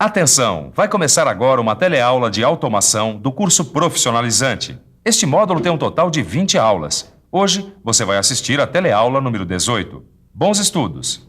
Atenção! Vai começar agora uma teleaula de automação do curso profissionalizante. Este módulo tem um total de 20 aulas. Hoje, você vai assistir a teleaula número 18. Bons estudos!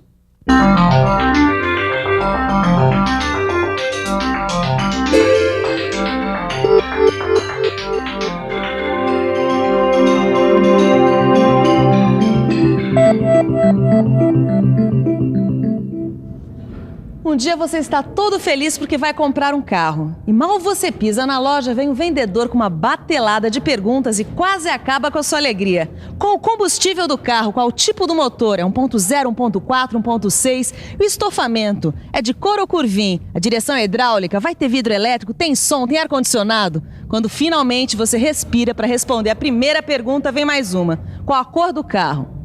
Um dia você está todo feliz porque vai comprar um carro. E mal você pisa na loja, vem um vendedor com uma batelada de perguntas e quase acaba com a sua alegria. Qual o combustível do carro? Qual o tipo do motor? É 1.0, 1.4, 1.6? E o estofamento? É de couro ou curvim? A direção é hidráulica? Vai ter vidro elétrico? Tem som? Tem ar-condicionado? Quando finalmente você respira para responder a primeira pergunta, vem mais uma. Qual a cor do carro?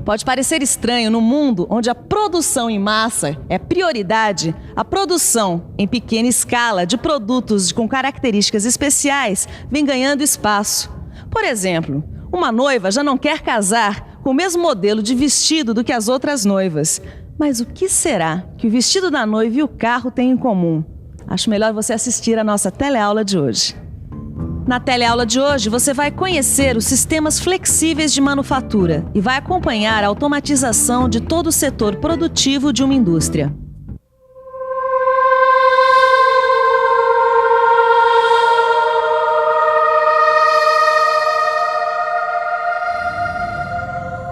Pode parecer estranho no mundo onde a produção em massa é prioridade, a produção em pequena escala de produtos com características especiais vem ganhando espaço. Por exemplo, uma noiva já não quer casar com o mesmo modelo de vestido do que as outras noivas. Mas o que será que o vestido da noiva e o carro têm em comum? Acho melhor você assistir a nossa teleaula de hoje. Na teleaula de hoje, você vai conhecer os sistemas flexíveis de manufatura e vai acompanhar a automatização de todo o setor produtivo de uma indústria.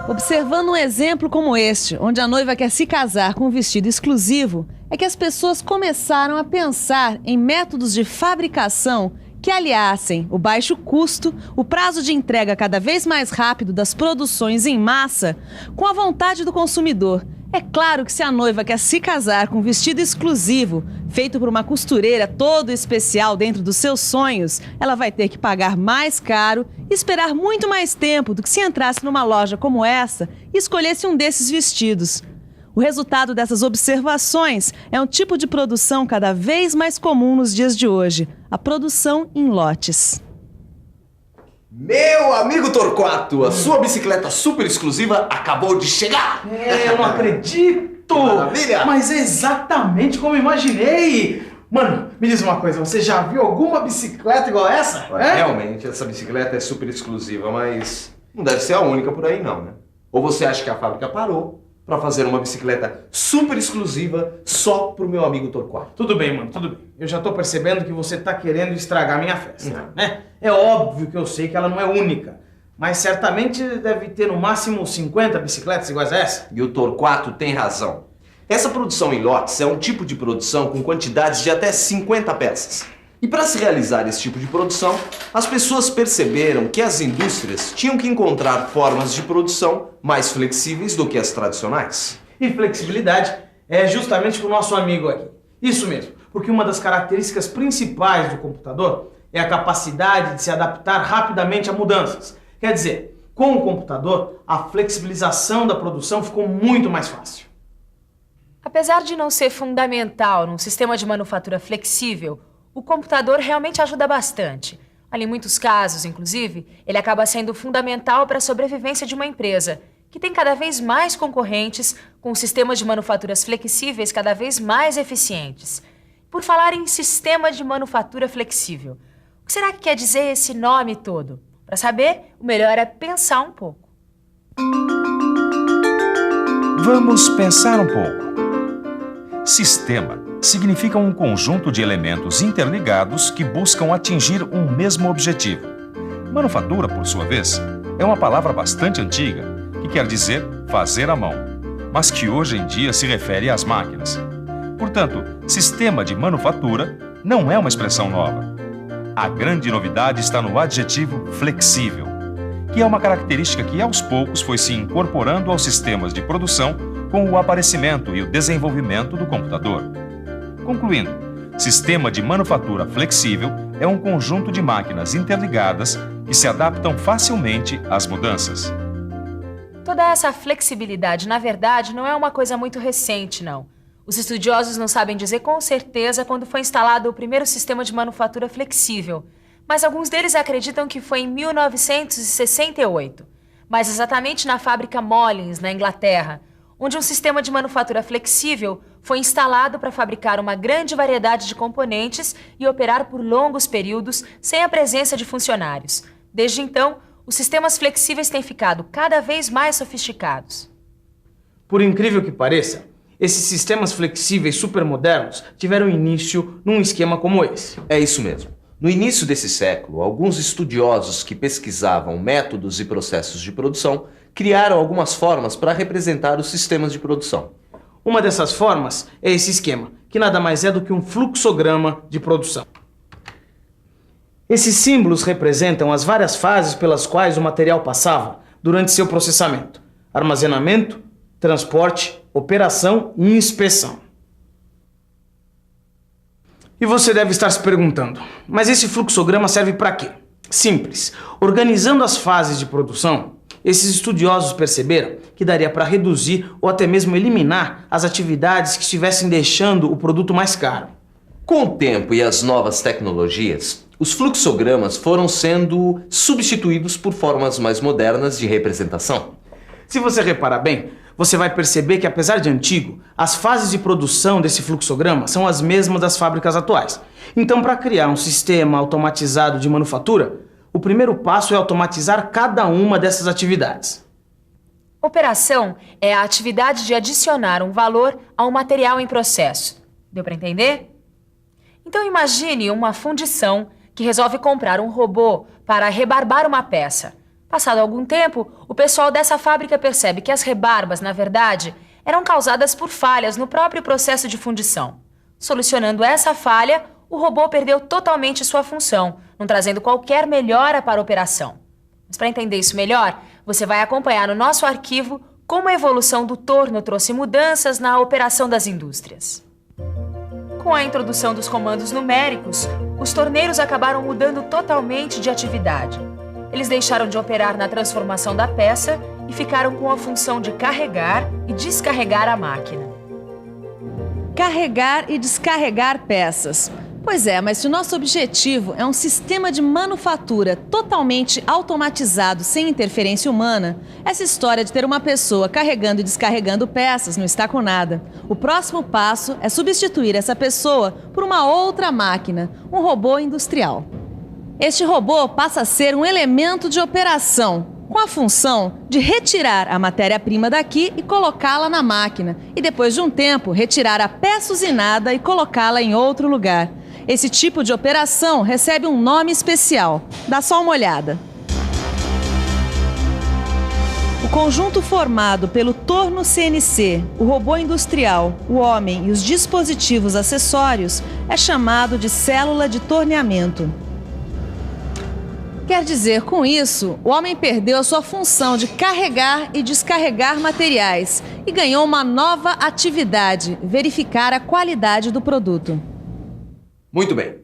Observando um exemplo como este, onde a noiva quer se casar com um vestido exclusivo, é que as pessoas começaram a pensar em métodos de fabricação que aliassem o baixo custo, o prazo de entrega cada vez mais rápido das produções em massa, com a vontade do consumidor. É claro que se a noiva quer se casar com um vestido exclusivo, feito por uma costureira todo especial dentro dos seus sonhos, ela vai ter que pagar mais caro e esperar muito mais tempo do que se entrasse numa loja como essa e escolhesse um desses vestidos. O resultado dessas observações é um tipo de produção cada vez mais comum nos dias de hoje, a produção em lotes. Meu amigo Torquato, a sua bicicleta super exclusiva acabou de chegar! Eu não acredito! Maravilha! Mas é exatamente como imaginei! Mano, me diz uma coisa, você já viu alguma bicicleta igual essa? Realmente, essa bicicleta é super exclusiva, mas não deve ser a única por aí não, né? Ou você acha que a fábrica parou pra fazer uma bicicleta super exclusiva só pro meu amigo Torquato? Tudo bem, mano, tudo bem. Eu já tô percebendo que você tá querendo estragar minha festa, né? É óbvio que eu sei que ela não é única, mas certamente deve ter no máximo 50 bicicletas iguais a essa. E o Torquato tem razão. Essa produção em lotes é um tipo de produção com quantidades de até 50 peças. E para se realizar esse tipo de produção, as pessoas perceberam que as indústrias tinham que encontrar formas de produção mais flexíveis do que as tradicionais. E flexibilidade é justamente com o nosso amigo aqui. Isso mesmo, porque uma das características principais do computador é a capacidade de se adaptar rapidamente a mudanças. Quer dizer, com o computador, a flexibilização da produção ficou muito mais fácil. Apesar de não ser fundamental num sistema de manufatura flexível, o computador realmente ajuda bastante. Em muitos casos, inclusive, ele acaba sendo fundamental para a sobrevivência de uma empresa, que tem cada vez mais concorrentes com sistemas de manufaturas flexíveis cada vez mais eficientes. Por falar em sistema de manufatura flexível, o que será que quer dizer esse nome todo? Para saber, o melhor é pensar um pouco. Vamos pensar um pouco. Sistema significa um conjunto de elementos interligados que buscam atingir um mesmo objetivo. Manufatura, por sua vez, é uma palavra bastante antiga, que quer dizer fazer à mão, mas que hoje em dia se refere às máquinas. Portanto, sistema de manufatura não é uma expressão nova. A grande novidade está no adjetivo flexível, que é uma característica que aos poucos foi se incorporando aos sistemas de produção com o aparecimento e o desenvolvimento do computador. Concluindo, sistema de manufatura flexível é um conjunto de máquinas interligadas que se adaptam facilmente às mudanças. Toda essa flexibilidade, na verdade, não é uma coisa muito recente, não. Os estudiosos não sabem dizer com certeza quando foi instalado o primeiro sistema de manufatura flexível, mas alguns deles acreditam que foi em 1968, mais exatamente na fábrica Mullins, na Inglaterra, onde um sistema de manufatura flexível foi instalado para fabricar uma grande variedade de componentes e operar por longos períodos sem a presença de funcionários. Desde então, os sistemas flexíveis têm ficado cada vez mais sofisticados. Por incrível que pareça, esses sistemas flexíveis supermodernos tiveram início num esquema como esse. É isso mesmo. No início desse século, alguns estudiosos que pesquisavam métodos e processos de produção criaram algumas formas para representar os sistemas de produção. Uma dessas formas é esse esquema, que nada mais é do que um fluxograma de produção. Esses símbolos representam as várias fases pelas quais o material passava durante seu processamento: armazenamento, transporte, operação e inspeção. E você deve estar se perguntando, mas esse fluxograma serve para quê? Simples. Organizando as fases de produção, esses estudiosos perceberam que daria para reduzir ou até mesmo eliminar as atividades que estivessem deixando o produto mais caro. Com o tempo e as novas tecnologias, os fluxogramas foram sendo substituídos por formas mais modernas de representação. Se você reparar bem, você vai perceber que, apesar de antigo, as fases de produção desse fluxograma são as mesmas das fábricas atuais. Então, para criar um sistema automatizado de manufatura, o primeiro passo é automatizar cada uma dessas atividades. Operação é a atividade de adicionar um valor a um material em processo. Deu para entender? Então imagine uma fundição que resolve comprar um robô para rebarbar uma peça. Passado algum tempo, o pessoal dessa fábrica percebe que as rebarbas, na verdade, eram causadas por falhas no próprio processo de fundição. Solucionando essa falha, o robô perdeu totalmente sua função, não trazendo qualquer melhora para a operação. Mas para entender isso melhor, você vai acompanhar no nosso arquivo como a evolução do torno trouxe mudanças na operação das indústrias. Com a introdução dos comandos numéricos, os torneiros acabaram mudando totalmente de atividade. Eles deixaram de operar na transformação da peça e ficaram com a função de carregar e descarregar a máquina. Carregar e descarregar peças. Pois é, mas se o nosso objetivo é um sistema de manufatura totalmente automatizado, sem interferência humana, essa história de ter uma pessoa carregando e descarregando peças não está com nada. O próximo passo é substituir essa pessoa por uma outra máquina, um robô industrial. Este robô passa a ser um elemento de operação, com a função de retirar a matéria-prima daqui e colocá-la na máquina, e depois de um tempo retirar a peça usinada e colocá-la em outro lugar. Esse tipo de operação recebe um nome especial. Dá só uma olhada. O conjunto formado pelo torno CNC, o robô industrial, o homem e os dispositivos acessórios é chamado de célula de torneamento. Quer dizer, com isso, o homem perdeu a sua função de carregar e descarregar materiais e ganhou uma nova atividade, verificar a qualidade do produto. Muito bem.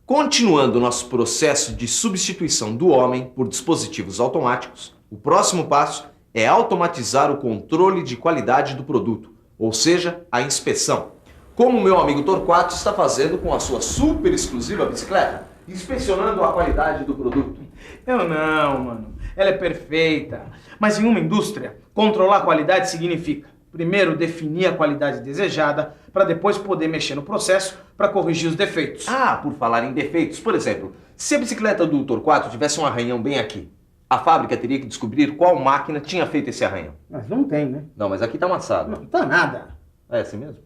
Continuando o nosso processo de substituição do homem por dispositivos automáticos, o próximo passo é automatizar o controle de qualidade do produto, ou seja, a inspeção. Como o meu amigo Torquato está fazendo com a sua super exclusiva bicicleta, inspecionando a qualidade do produto. Eu não, mano. Ela é perfeita. Mas em uma indústria, controlar a qualidade significa, primeiro, definir a qualidade desejada, para depois poder mexer no processo para corrigir os defeitos. Ah, por falar em defeitos, por exemplo, se a bicicleta do Torquato tivesse um arranhão bem aqui, a fábrica teria que descobrir qual máquina tinha feito esse arranhão. Mas não tem, né? Não, mas aqui tá amassado. Não tá nada. É assim mesmo?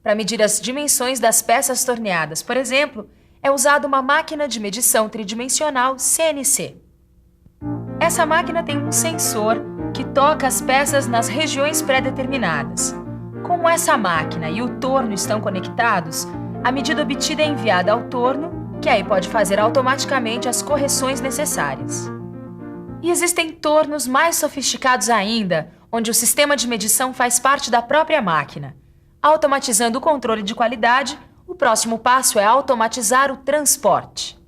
Para medir as dimensões das peças torneadas, por exemplo, é usada uma máquina de medição tridimensional CNC. Essa máquina tem um sensor que toca as peças nas regiões pré-determinadas. Como essa máquina e o torno estão conectados, a medida obtida é enviada ao torno, que aí pode fazer automaticamente as correções necessárias. E existem tornos mais sofisticados ainda, onde o sistema de medição faz parte da própria máquina. Automatizando o controle de qualidade, o próximo passo é automatizar o transporte.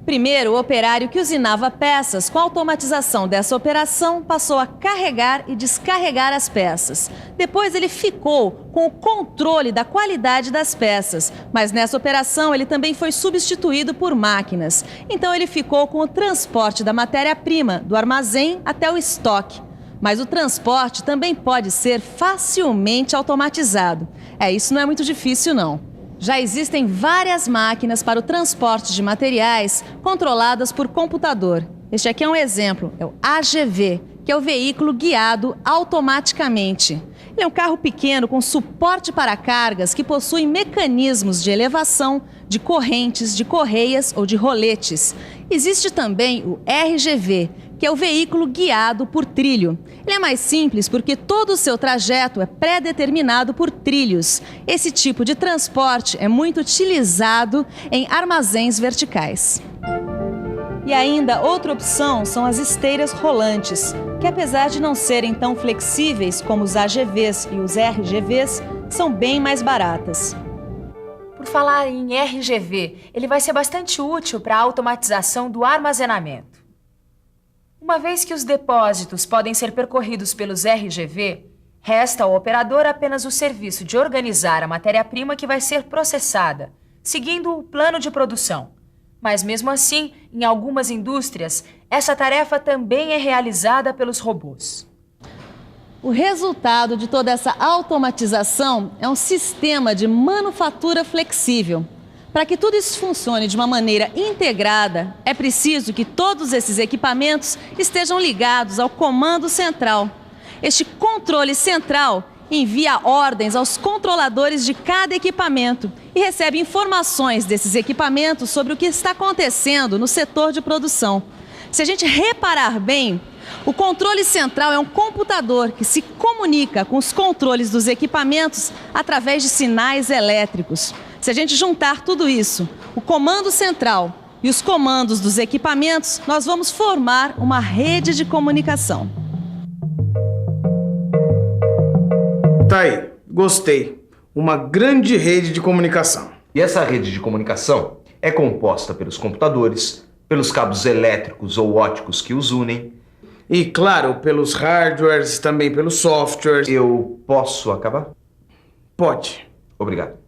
Primeiro, o operário que usinava peças, com a automatização dessa operação, passou a carregar e descarregar as peças. Depois ele ficou com o controle da qualidade das peças, mas nessa operação ele também foi substituído por máquinas. Então ele ficou com o transporte da matéria-prima, do armazém até o estoque. Mas o transporte também pode ser facilmente automatizado. Isso não é muito difícil, não. Já existem várias máquinas para o transporte de materiais controladas por computador. Este aqui é um exemplo, é o AGV, que é o veículo guiado automaticamente. Ele é um carro pequeno com suporte para cargas que possui mecanismos de elevação, de correntes, de correias ou de roletes. Existe também o RGV, que é o veículo guiado por trilho. Ele é mais simples porque todo o seu trajeto é pré-determinado por trilhos. Esse tipo de transporte é muito utilizado em armazéns verticais. E ainda outra opção são as esteiras rolantes, que apesar de não serem tão flexíveis como os AGVs e os RGVs, são bem mais baratas. Por falar em RGV, ele vai ser bastante útil para a automatização do armazenamento. Uma vez que os depósitos podem ser percorridos pelos RGV, resta ao operador apenas o serviço de organizar a matéria-prima que vai ser processada, seguindo o plano de produção. Mas mesmo assim, em algumas indústrias, essa tarefa também é realizada pelos robôs. O resultado de toda essa automatização é um sistema de manufatura flexível. Para que tudo isso funcione de uma maneira integrada, é preciso que todos esses equipamentos estejam ligados ao comando central. Este controle central envia ordens aos controladores de cada equipamento e recebe informações desses equipamentos sobre o que está acontecendo no setor de produção. Se a gente reparar bem, o controle central é um computador que se comunica com os controles dos equipamentos através de sinais elétricos. Se a gente juntar tudo isso, o comando central e os comandos dos equipamentos, nós vamos formar uma rede de comunicação. Tá aí, gostei. Uma grande rede de comunicação. E essa rede de comunicação é composta pelos computadores, pelos cabos elétricos ou ópticos que os unem. E, claro, pelos hardwares e também pelos softwares. Eu posso acabar? Pode. Obrigado.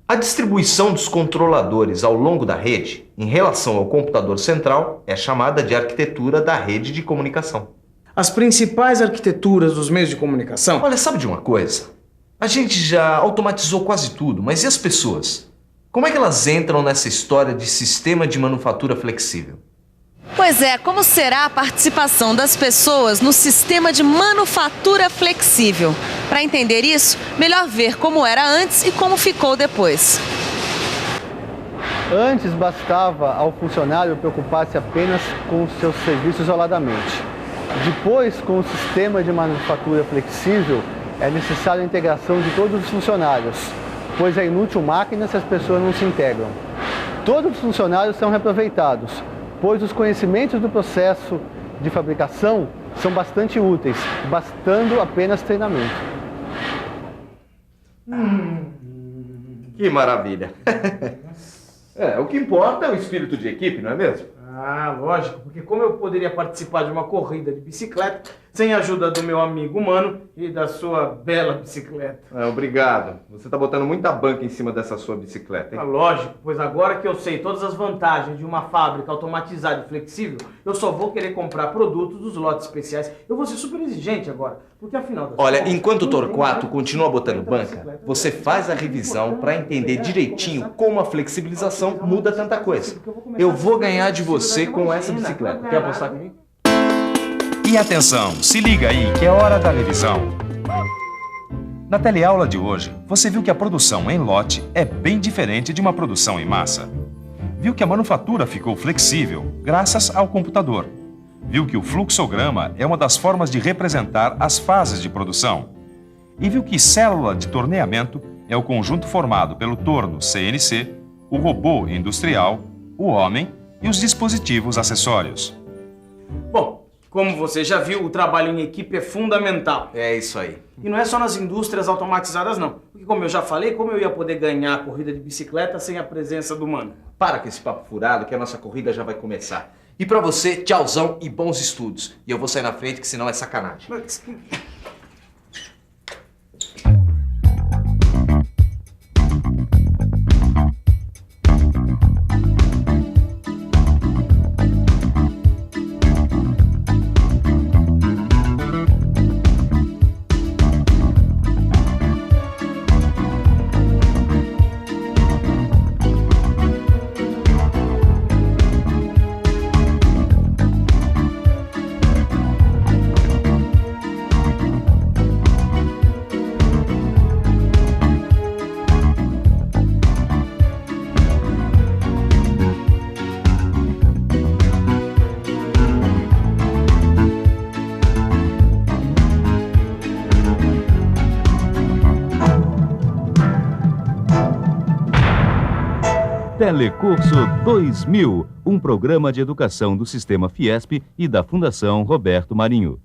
A distribuição dos controladores ao longo da rede, em relação ao computador central, é chamada de arquitetura da rede de comunicação. As principais arquiteturas dos meios de comunicação... Olha, sabe de uma coisa? A gente já automatizou quase tudo, mas e as pessoas? Como é que elas entram nessa história de sistema de manufatura flexível? Pois é, como será a participação das pessoas no sistema de manufatura flexível? Para entender isso, melhor ver como era antes e como ficou depois. Antes bastava ao funcionário preocupar-se apenas com os seus serviços isoladamente. Depois, com o sistema de manufatura flexível, é necessária a integração de todos os funcionários, pois é inútil máquina se as pessoas não se integram. Todos os funcionários são reaproveitados, pois os conhecimentos do processo de fabricação são bastante úteis, bastando apenas treinamento. Que maravilha! O que importa é o espírito de equipe, não é mesmo? Ah, lógico, porque como eu poderia participar de uma corrida de bicicleta sem a ajuda do meu amigo humano e da sua bela bicicleta? Obrigado. Você tá botando muita banca em cima dessa sua bicicleta, hein? Lógico, pois agora que eu sei todas as vantagens de uma fábrica automatizada e flexível, eu só vou querer comprar produtos dos lotes especiais. Eu vou ser super exigente agora, porque afinal... Olha, enquanto o Torquato continua botando banca, você faz a revisão para entender direitinho como a flexibilização muda tanta coisa. Eu vou ganhar de você com essa bicicleta. Quer apostar comigo? E atenção, se liga aí que é hora da revisão. Na teleaula de hoje, você viu que a produção em lote é bem diferente de uma produção em massa. Viu que a manufatura ficou flexível graças ao computador. Viu que o fluxograma é uma das formas de representar as fases de produção. E viu que célula de torneamento é o conjunto formado pelo torno CNC, o robô industrial, o homem e os dispositivos acessórios. Bom, como você já viu, o trabalho em equipe é fundamental. É isso aí. E não é só nas indústrias automatizadas, não. Porque, como eu já falei, como eu ia poder ganhar a corrida de bicicleta sem a presença do humano? Para com esse papo furado que a nossa corrida já vai começar. E pra você, tchauzão e bons estudos. E eu vou sair na frente, que senão é sacanagem. Telecurso 2000, um programa de educação do Sistema Fiesp e da Fundação Roberto Marinho.